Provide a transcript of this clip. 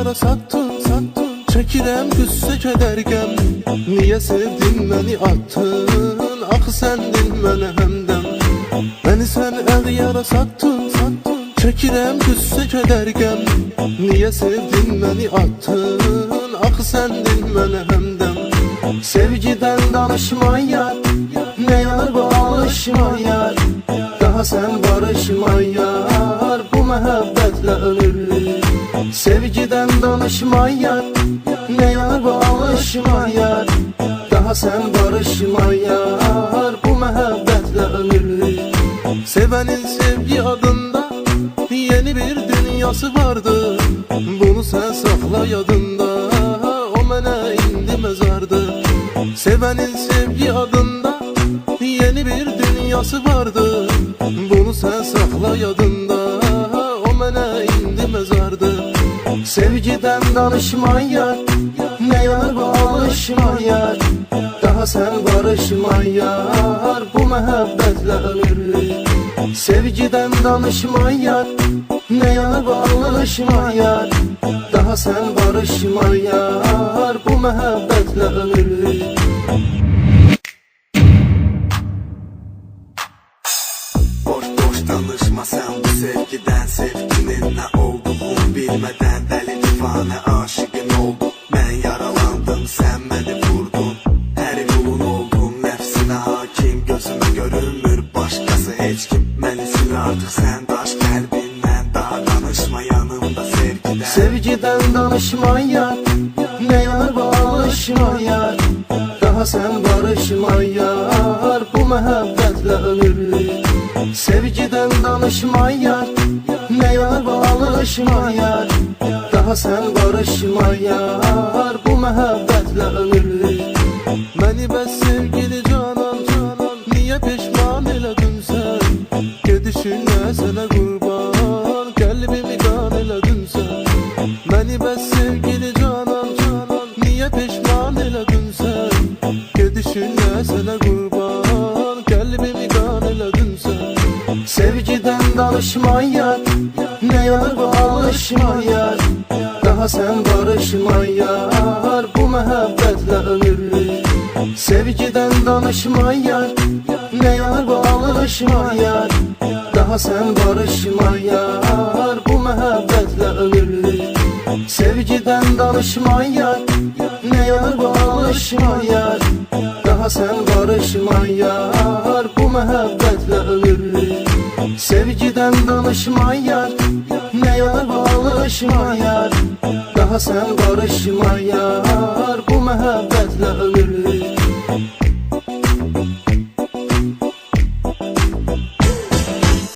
yara sattın, çəkirəm qüssə kədərgəm. Niyə sevdin məni attın, axı səndin mənə həmdəm. Məni sən əl yara sattın, çəkirəm qüssə kədərgəm. Niyə sevdin məni attın, axı səndin mənə həmdəm. Sevgidən danışma yar, nə yar bu alışma yar. Daha sən barışma yar, bu məhəbbətlə ölürük. Sevgidən danışma yar, nə yar bu alışma yar. Daha sən barışma yar, bu məhəbbətlə ölürük. Sevənin sevgi adında yeni bir dünyası vardı. Bunu sən saxla yadında, o mənə indi məzardı. Sevənin sevgi adında yeni bir dünyası vardı. Bunu sən saxla yadında, o mənə indi məzardı. Sevgidən danışma yar, nə yar bu alışma yar. Daha sən barışma yar, bu məhəbbətlə ölürük. Sevgidən danışma yar, nə yar bu alışma yar. Daha sən barışma yar, bu məhəbbətlə ölürük. Boş danışma sen bu sevgiden, sevginin ne olduğunu bilmeden. Deli divane aşıkın oldum, ben yaralandım, sen beni vurdun. Her yolun oldum, nefsine hakim, gözüme görünmür başkası hiç kim. Beni sil artık sen daş kalbinden, daha danışma yanımda sevgiden. Sevgiden danışma yar, ne yar bu alışma yar. Daha sen barışma yar, bu məhəbbətlə ölürük. Sevgiden danışma yar, ne yar bu alışma yar. Daha sen barışma yar, bu məhəbbətlə ölürük. Məni bəs sevgili canan, niyə peşman elədin sən? Gedişinə sənə qurban, qəlbimi qan elədin sən. Məni bəs sevgili canan, niyə peşman elədin sən? Gedişinə sənə qurban, qəlbimi qan elədin sən. Sevgiden danışma yar, nə yar bu alışma yar. Daha sen barışma yar, bu məhəbbətlə ölürük. Sevgiden danışma yar, nə yar bu alışma yar. Daha sen barışma yar, bu məhəbbətlə ölürük. Sevgiden danışma yar, nə yar bu alışma yar. Daha sen barışma yar, bu məhəbbətlə ölürük. Sevgiden danışma yar, nə yar bu alışma yar. Daha sen barışma yar, bu məhəbbətlə ölürük.